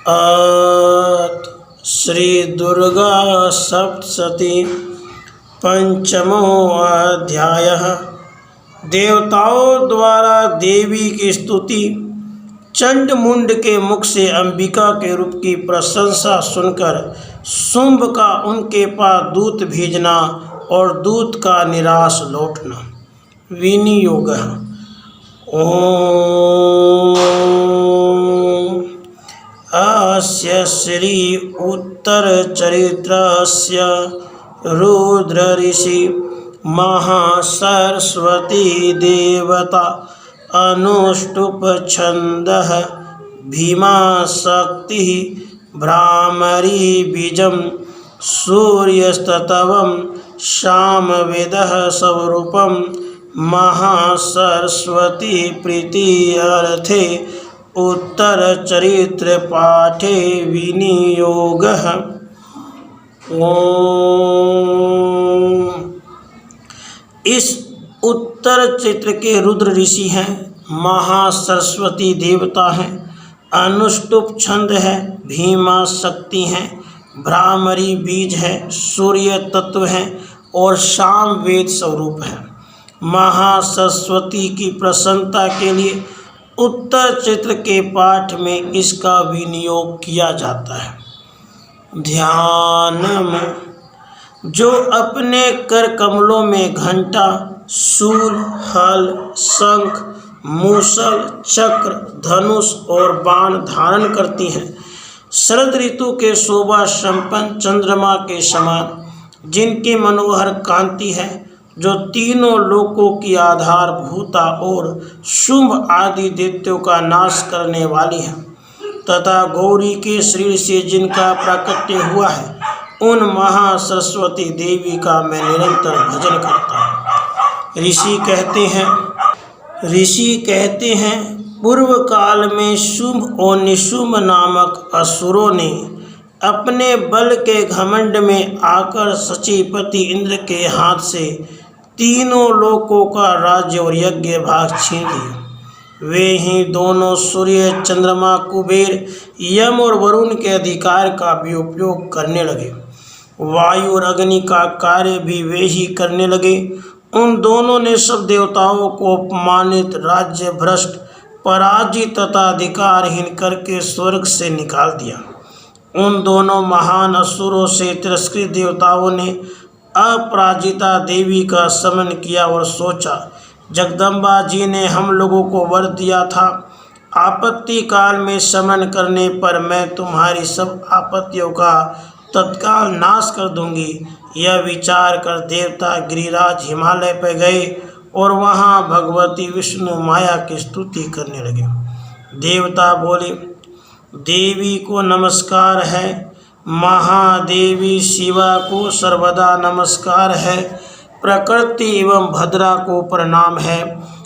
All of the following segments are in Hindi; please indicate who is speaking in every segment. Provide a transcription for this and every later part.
Speaker 1: अथ श्री दुर्गा सप्तशती पंचमो अध्यायः। देवताओं द्वारा देवी की स्तुति। चंड मुंड के मुख से अंबिका के रूप की प्रशंसा सुनकर शुंभ का उनके पास दूत भेजना और दूत का निराश लौटना। विनियोगः। ओम अस्य श्री उत्तरचरित्रस्य रुद्र ऋषि महासरस्वती देवता अनुष्टुप छंदः भीमा शक्ति भ्रामरी बीजम सूर्यस्तवम सामवेदः स्वरूपम महासरस्वती प्रीति अर्थे उत्तर चरित्र पाठे विनियोगः। ओम। इस उत्तर चित्र के रुद्र ऋषि हैं, महासरस्वती देवता हैं, अनुष्टुप छंद है, भीमा शक्ति हैं, भ्रामरी बीज है, सूर्य तत्व है और शाम वेद स्वरूप है। महासरस्वती की प्रसन्नता के लिए उत्तर चित्र के पाठ में इसका विनियोग किया जाता है। ध्यान में जो अपने कर कमलों में घंटा, शूल, हल, शंख, मूसल, चक्र, धनुष और बाण धारण करती हैं, शरद ऋतु के शोभा संपन्न चंद्रमा के समान, जिनकी मनोहर कांति है, जो तीनों लोकों की आधारभूता और शुंभ आदि दैत्यों का नाश करने वाली है, तथा गौरी के शरीर से जिनका प्राकट्य हुआ है, उन महासरस्वती देवी का मैं निरंतर भजन करता हूँ। ऋषि कहते हैं पूर्व काल में शुंभ और निशुंभ नामक असुरों ने अपने बल के घमंड में आकर सचीपति इंद्र के हाथ से तीनों लोकों का राज्य और यज्ञ भाग छीन लिया। वे ही दोनों सूर्य, चंद्रमा, कुबेर, यम और वरुण के अधिकार का भी उपयोग करने लगे। वायु और अग्नि का कार्य भी वे ही करने लगे। उन दोनों ने सब देवताओं को अपमानित, राज्य भ्रष्ट, पराजित तथा अधिकारहीन करके स्वर्ग से निकाल दिया। उन दोनों महान असुरों से तिरस्कृत देवताओं ने अपराजिता देवी का समन किया और सोचा, जगदम्बा जी ने हम लोगों को वर दिया था, आपत्ति काल में समन करने पर मैं तुम्हारी सब आपत्तियों का तत्काल नाश कर दूंगी। यह विचार कर देवता गिरिराज हिमालय पर गए और वहाँ भगवती विष्णु माया की स्तुति करने लगे। देवता बोले, देवी को नमस्कार है, महादेवी शिवा को सर्वदा नमस्कार है, प्रकृति एवं भद्रा को प्रणाम है।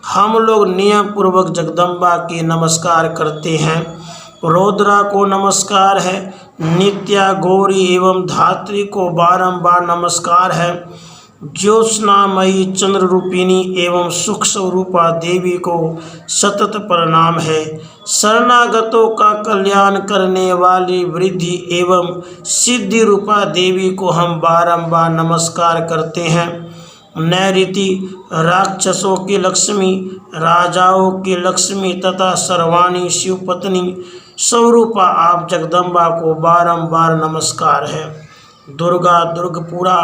Speaker 1: हम लोग नियम पूर्वक जगदम्बा की नमस्कार करते हैं। रौद्रा को नमस्कार है, नित्या, गौरी एवं धात्री को बारंबार नमस्कार है। ज्योत्स्नामयी चंद्र रूपिणी एवं सुख स्वरूपा देवी को सतत प्रणाम है। शरणागतों का कल्याण करने वाली वृद्धि एवं सिद्धि रूपा देवी को हम बारंबार नमस्कार करते हैं। नैऋति राक्षसों की लक्ष्मी, राजाओं की लक्ष्मी तथा सर्वाणी शिवपत्नी स्वरूपा आप जगदम्बा को बारंबार नमस्कार है। दुर्गा, दुर्गपुरा,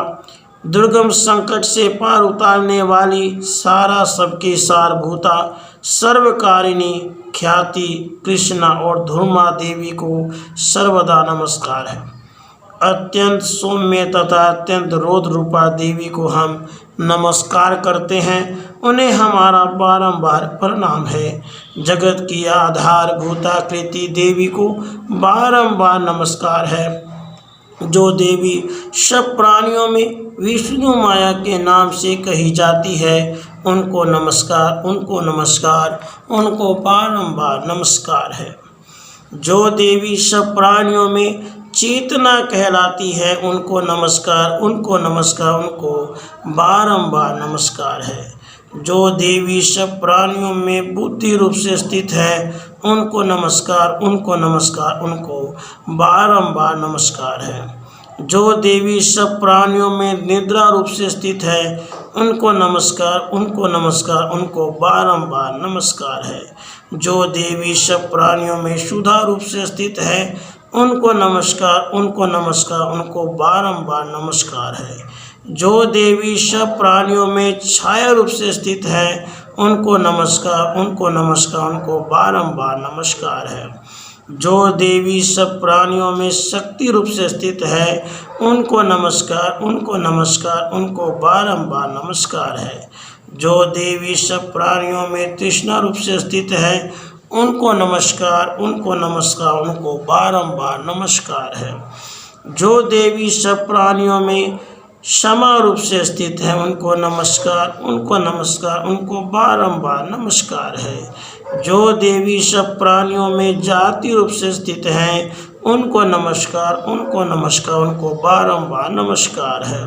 Speaker 1: दुर्गम संकट से पार उतारने वाली, सारा सबकी सारभूता, सर्वकारिणी, ख्याति, कृष्णा और धूर्मा देवी को सर्वदा नमस्कार है। अत्यंत सौम्य तथा अत्यंत रौद्र रूपा देवी को हम नमस्कार करते हैं, उन्हें हमारा बारंबार प्रणाम है। जगत की आधारभूता कृति देवी को बारंबार नमस्कार है। जो देवी सब प्राणियों में विष्णु माया के नाम से कही जाती है, उनको नमस्कार, उनको नमस्कार, उनको बारंबार नमस्कार है। जो देवी सब प्राणियों में चेतना कहलाती है, उनको नमस्कार, उनको नमस्कार, उनको बारंबार नमस्कार है। जो देवी सब प्राणियों में बुद्धि रूप से स्थित है उनको नमस्कार, उनको नमस्कार, उनको बारंबार नमस्कार है। जो देवी सब प्राणियों में निद्रा रूप से स्थित है उनको नमस्कार, उनको नमस्कार, उनको बारंबार नमस्कार है। जो देवी सब प्राणियों में शुद्धा रूप से स्थित है उनको नमस्कार, उनको नमस्कार, उनको बारंबार नमस्कार है। जो देवी सब प्राणियों में छाया रूप से स्थित है उनको नमस्कार, उनको नमस्कार, उनको बारंबार नमस्कार है। जो देवी सब प्राणियों में शक्ति रूप से स्थित है उनको नमस्कार, उनको नमस्कार, उनको बारंबार नमस्कार है। जो देवी सब प्राणियों में तृष्णा रूप से स्थित है उनको नमस्कार, उनको नमस्कार, उनको बारंबार नमस्कार है। जो देवी सब प्राणियों में क्षमा रूप से स्थित है उनको नमस्कार, उनको नमस्कार, उनको बारंबार नमस्कार है। जो देवी सब प्राणियों में जाति रूप से स्थित है उनको नमस्कार, उनको नमस्कार, उनको बारंबार नमस्कार है।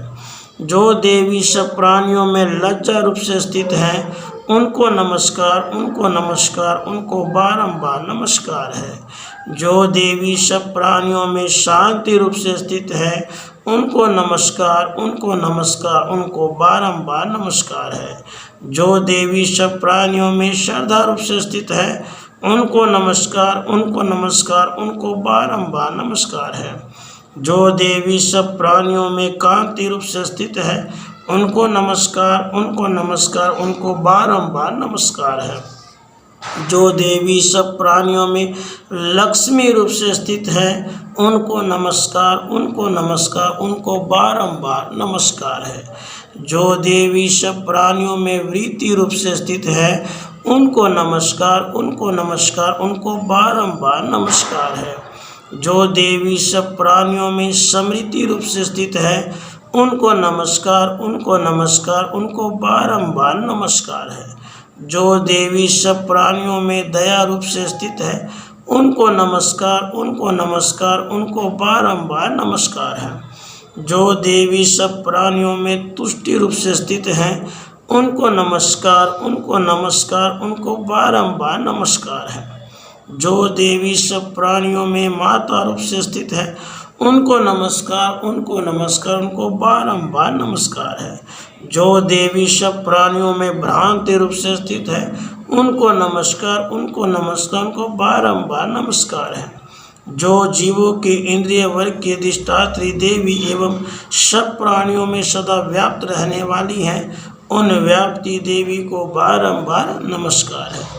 Speaker 1: जो देवी सब प्राणियों में लज्जा रूप से स्थित है उनको नमस्कार, उनको नमस्कार, उनको बारंबार नमस्कार है। जो देवी सब प्राणियों में शांति रूप से स्थित है उनको नमस्कार, उनको नमस्कार, उनको बारंबार नमस्कार है। जो देवी सब प्राणियों में श्रद्धा रूप से स्थित है उनको नमस्कार, उनको नमस्कार, उनको बारंबार नमस्कार है। जो देवी सब प्राणियों में कांति रूप से स्थित है उनको नमस्कार, उनको नमस्कार, उनको बारंबार नमस्कार है। जो देवी सब प्राणियों में लक्ष्मी रूप से स्थित है उनको नमस्कार, उनको नमस्कार, उनको बारंबार नमस्कार है। जो देवी सब प्राणियों में वृत्ति रूप से स्थित है उनको नमस्कार, उनको नमस्कार, उनको बारंबार नमस्कार है। जो देवी सब प्राणियों में समृद्धि रूप से स्थित है उनको नमस्कार, उनको नमस्कार, उनको बारंबार नमस्कार है। जो देवी सब प्राणियों में दया रूप से स्थित है उनको नमस्कार, उनको नमस्कार, उनको बारंबार नमस्कार है। जो देवी सब प्राणियों में तुष्टि रूप से स्थित है उनको नमस्कार, उनको नमस्कार, उनको बारंबार नमस्कार है। जो देवी सब प्राणियों में माता रूप से स्थित है उनको नमस्कार, उनको नमस्कार, उनको बारंबार नमस्कार है। जो देवी सब प्राणियों में भ्रांति रूप से स्थित है उनको नमस्कार, उनको नमस्कार, उनको बारंबार नमस्कार है। जो जीवों के इंद्रिय वर्ग की अधिष्ठात्री देवी एवं सब प्राणियों में सदा व्याप्त रहने वाली हैं उन व्याप्ति देवी को बारंबार नमस्कार है।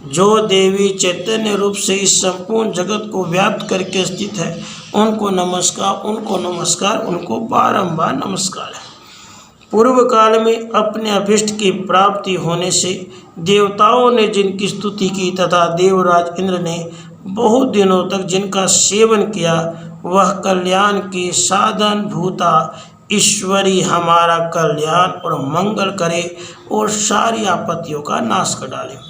Speaker 1: जो देवी चैतन्य रूप से इस संपूर्ण जगत को व्याप्त करके स्थित है उनको नमस्कार, उनको नमस्कार, उनको बारंबार नमस्कार है। पूर्व काल में अपने अभिष्ट की प्राप्ति होने से देवताओं ने जिनकी स्तुति की तथा देवराज इंद्र ने बहुत दिनों तक जिनका सेवन किया वह कल्याण की साधन भूता ईश्वरी हमारा कल्याण और मंगल करे और सारी आपत्तियों का नाश कर डाले।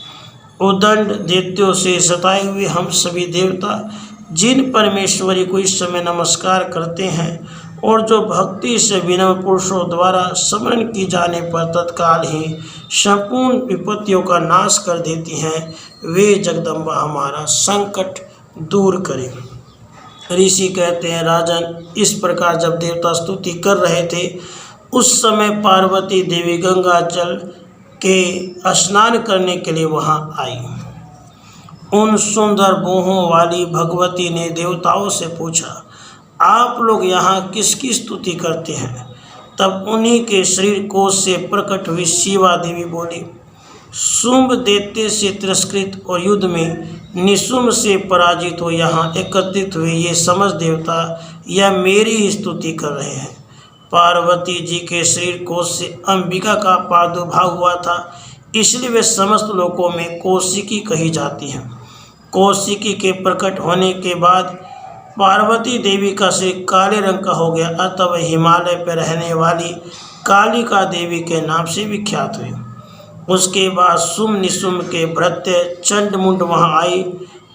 Speaker 1: उदंड दैत्यों से सताए हुए हम सभी देवता जिन परमेश्वरी को इस समय नमस्कार करते हैं और जो भक्ति से विनम्र पुरुषों द्वारा स्मरण की जाने पर तत्काल ही संपूर्ण विपत्तियों का नाश कर देती हैं, वे जगदम्बा हमारा संकट दूर करें। ऋषि कहते हैं, राजन, इस प्रकार जब देवता स्तुति कर रहे थे उस समय पार्वती देवी गंगा जल के स्नान करने के लिए वहां आई। उन सुंदर बोहों वाली भगवती ने देवताओं से पूछा, आप लोग यहाँ किसकी स्तुति करते हैं? तब उन्हीं के शरीर कोश से प्रकट हुई शिवा देवी बोली, शुंभ दैत्य से तिरस्कृत और युद्ध में निशुंभ से पराजित हो यहाँ एकत्रित हुए ये समस्त देवता यह मेरी ही स्तुति कर रहे हैं। पार्वती जी के शरीर कोश से अंबिका का प्रादुर्भाव हुआ था, इसलिए वे समस्त लोकों में कौशिकी कही जाती हैं। कौशिकी के प्रकट होने के बाद पार्वती देवी का शरीर काले रंग का हो गया, अतः वह हिमालय पर रहने वाली कालिका देवी के नाम से विख्यात हुई। उसके बाद शुंभ निशुंभ के भृत्य चंडमुंड वहां आई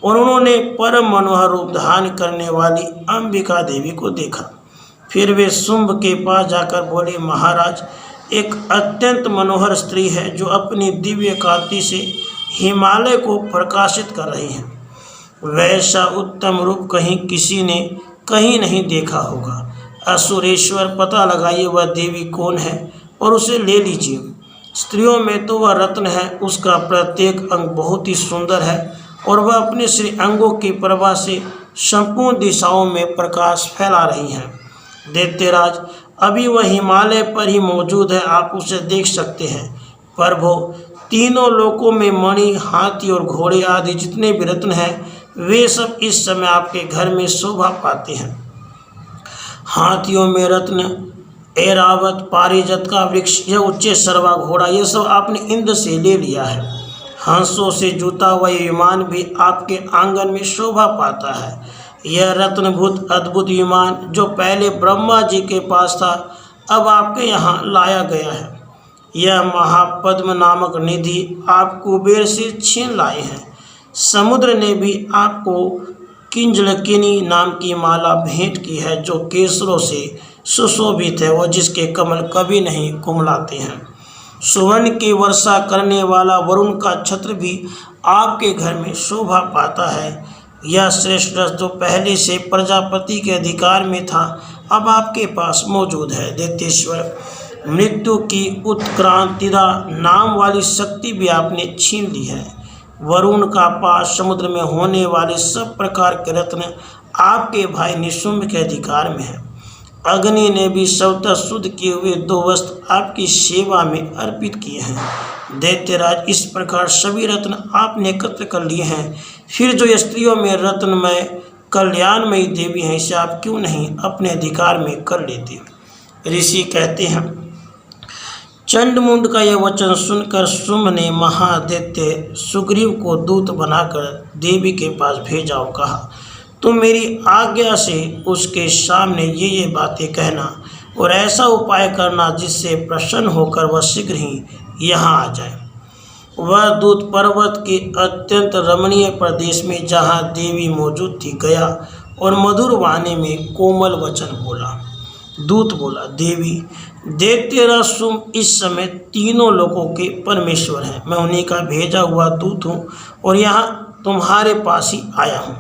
Speaker 1: और उन्होंने परम मनोहर रूप धारण करने वाली अंबिका देवी को देखा। फिर वे शुंभ के पास जाकर बोले, महाराज, एक अत्यंत मनोहर स्त्री है जो अपनी दिव्य कांति से हिमालय को प्रकाशित कर रही है। वैसा उत्तम रूप कहीं किसी ने कहीं नहीं देखा होगा। असुरेश्वर, पता लगाइए वह देवी कौन है और उसे ले लीजिए। स्त्रियों में तो वह रत्न है, उसका प्रत्येक अंग बहुत ही सुंदर है और वह अपने श्री अंगों की प्रभा से संपूर्ण दिशाओं में प्रकाश फैला रही हैं। दैत्यराज, अभी वह हिमालय पर ही मौजूद है, आप उसे देख सकते हैं। प्रभु, तीनों लोकों में मणि, हाथी और घोड़े आदि जितने भी रत्न हैं वे सब इस समय आपके घर में शोभा पाते हैं। हाथियों में रत्न, ऐरावत, पारिजात का वृक्ष, यह उच्च सर्वा घोड़ा, यह सब आपने इंद्र से ले लिया है। हंसों से जुता हुआ विमान भी आपके आंगन में शोभा पाता है। यह रत्नभूत अद्भुत विमान जो पहले ब्रह्मा जी के पास था, अब आपके यहाँ लाया गया है। यह महापद्म नामक निधि आप कुबेर से छीन लाए हैं। समुद्र ने भी आपको किंजलकिनी नाम की माला भेंट की है जो केसरों से सुशोभित है, वह जिसके कमल कभी नहीं कुमलाते हैं। सुवर्ण की वर्षा करने वाला वरुण का छत्र भी आपके घर में शोभा पाता है। यह श्रेष्ठ रस जो पहले से प्रजापति के अधिकार में था, अब आपके पास मौजूद है। दैत्येश्वर, मृत्यु की उत्क्रांतिदा नाम वाली शक्ति भी आपने छीन ली है। वरुण का पास, समुद्र में होने वाले सब प्रकार के रत्न आपके भाई निशुंभ के अधिकार में है। अग्नि ने भी स्वतः शुद्ध किए हुए 2 वस्त्र आपकी सेवा में अर्पित किए हैं। दैत्यराज, इस प्रकार सभी रत्न आपने एकत्र कर लिए हैं, फिर जो स्त्रियों में रत्नमय कल्याणमयी देवी हैं, इसे आप क्यों नहीं अपने अधिकार में कर लेते। ऋषि कहते हैं, चंडमुंड का यह वचन सुनकर शुंभ ने महादैत्य सुग्रीव को दूत बनाकर देवी के पास भेजा और कहा, तुम मेरी आज्ञा से उसके सामने ये बातें कहना और ऐसा उपाय करना जिससे प्रसन्न होकर वह शीघ्र ही यहाँ आ जाए। वह दूत पर्वत के अत्यंत रमणीय प्रदेश में जहाँ देवी मौजूद थी गया और मधुर वाणी में कोमल वचन बोला। दूत बोला, देवी, दैत्यराज शुंभ इस समय तीनों लोकों के परमेश्वर हैं। मैं उन्हीं का भेजा हुआ दूत हूँ और यहाँ तुम्हारे पास ही आया हूँ।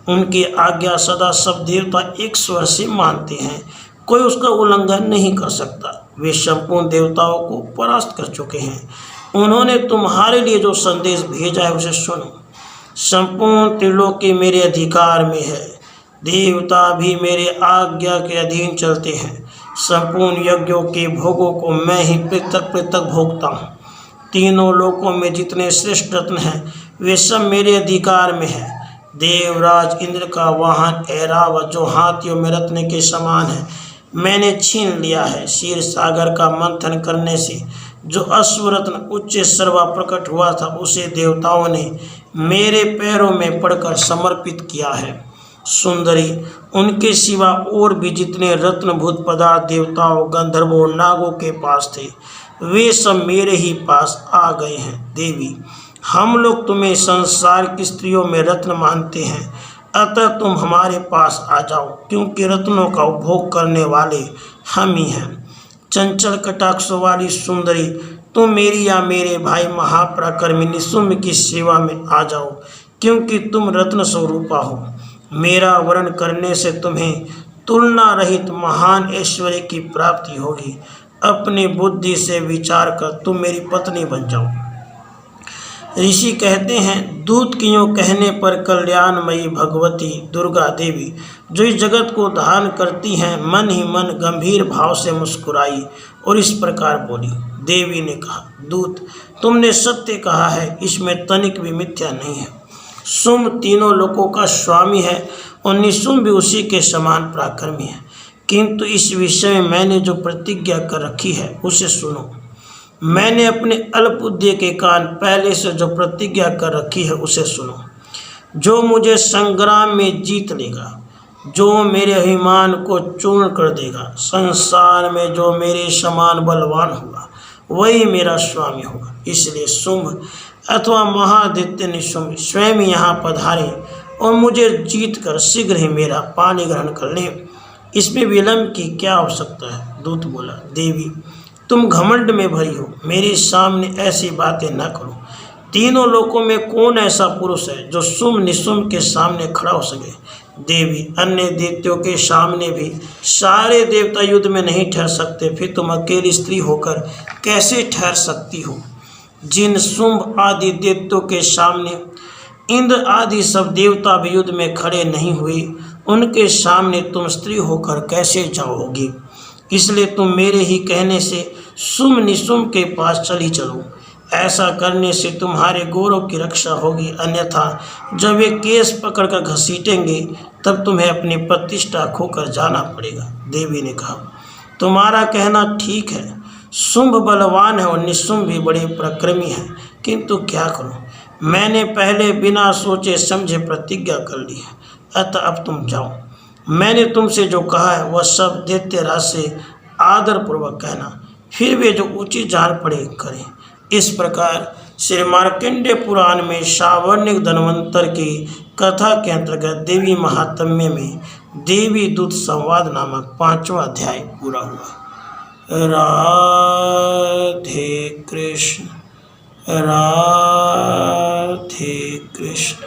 Speaker 1: उनकी आज्ञा सदा सब देवता एक स्वर से मानते हैं, कोई उसका उल्लंघन नहीं कर सकता। वे संपूर्ण देवताओं को परास्त कर चुके हैं। उन्होंने तुम्हारे लिए जो संदेश भेजा है उसे सुनो। संपूर्ण त्रिलोकी मेरे अधिकार में है, देवता भी मेरे आज्ञा के अधीन चलते हैं। संपूर्ण यज्ञों के भोगों को मैं ही पृथक पृथक भोगता हूँ। तीनों लोकों में जितने श्रेष्ठ रत्न हैं वे सब मेरे अधिकार में है। देवराज इंद्र का वाहन ऐरावत जो हाथियों में रत्न के समान है मैंने छीन लिया है। क्षीर सागर का मंथन करने से जो अश्वरत्न उच्च सर्वा प्रकट हुआ था उसे देवताओं ने मेरे पैरों में पड़कर समर्पित किया है। सुंदरी, उनके सिवा और भी जितने रत्नभूत पदार्थ देवताओं, गंधर्वों, नागों के पास थे वे सब मेरे ही पास आ गए हैं। देवी, हम लोग तुम्हें संसार की स्त्रियों में रत्न मानते हैं, अतः तुम हमारे पास आ जाओ, क्योंकि रत्नों का उपभोग करने वाले हम ही हैं। चंचल कटाक्षों वाली सुंदरी, तुम मेरी या मेरे भाई महापराक्रमी निशुंभ की सेवा में आ जाओ, क्योंकि तुम रत्न स्वरूपा हो। मेरा वर्ण करने से तुम्हें तुलना रहित महान ऐश्वर्य की प्राप्ति होगी। अपनी बुद्धि से विचार कर तुम मेरी पत्नी बन जाओ। ऋषि कहते हैं, दूत की यूँ कहने पर कल्याणमयी भगवती दुर्गा देवी जो इस जगत को धारण करती हैं मन ही मन गंभीर भाव से मुस्कुराई और इस प्रकार बोली। देवी ने कहा, दूत, तुमने सत्य कहा है, इसमें तनिक भी मिथ्या नहीं है। शुंभ तीनों लोकों का स्वामी है और निशुंभ भी उसी के समान पराक्रमी है, किंतु इस विषय में मैंने जो प्रतिज्ञा कर रखी है उसे सुनो। मैंने अपने अल्पबुद्धि के कारण पहले से जो प्रतिज्ञा कर रखी है उसे सुनो। जो मुझे संग्राम में जीत लेगा, जो मेरे अभिमान को चूर्ण कर देगा, संसार में जो मेरे समान बलवान होगा वही मेरा स्वामी होगा। इसलिए शुंभ अथवा महादित्य निशुंभ स्वयं यहाँ पधारें और मुझे जीत कर शीघ्र ही मेरा पानी ग्रहण कर लें। इसमें विलंब की क्या आवश्यकता है। दूत बोला, देवी, तुम घमंड में भरी हो, मेरे सामने ऐसी बातें न करो। तीनों लोकों में कौन ऐसा पुरुष है जो शुंभ निशुंभ के सामने खड़ा हो सके? देवी, अन्य दैत्यों के सामने भी सारे देवता युद्ध में नहीं ठहर सकते, फिर तुम अकेली स्त्री होकर कैसे ठहर सकती हो? जिन शुंभ आदि दैत्यों के सामने इंद्र आदि सब देवता भी युद्ध में खड़े नहीं हुए, उनके सामने तुम स्त्री होकर कैसे जाओगी? इसलिए तुम मेरे ही कहने से शुंभ निशुंभ के पास चली चलो। ऐसा करने से तुम्हारे गौरव की रक्षा होगी, अन्यथा जब वे केस पकड़कर घसीटेंगे तब तुम्हें अपनी प्रतिष्ठा खोकर जाना पड़ेगा। देवी ने कहा, तुम्हारा कहना ठीक है, शुंभ बलवान है और निशुंभ भी बड़े पराक्रमी है, किंतु क्या करूं? मैंने पहले बिना सोचे समझे प्रतिज्ञा कर ली है, अतः अब तुम जाओ। मैंने तुमसे जो कहा है वह सब दैत्यराज से आदरपूर्वक कहना, फिर वे जो उचित जान पड़े करें। इस प्रकार श्री मार्कंडेय पुराण में सावर्णिक धन्वंतर की कथा के अंतर्गत देवी महात्म्य में देवी दूत संवाद नामक 5वां अध्याय पूरा हुआ। राधे कृष्ण, राधे कृष्ण।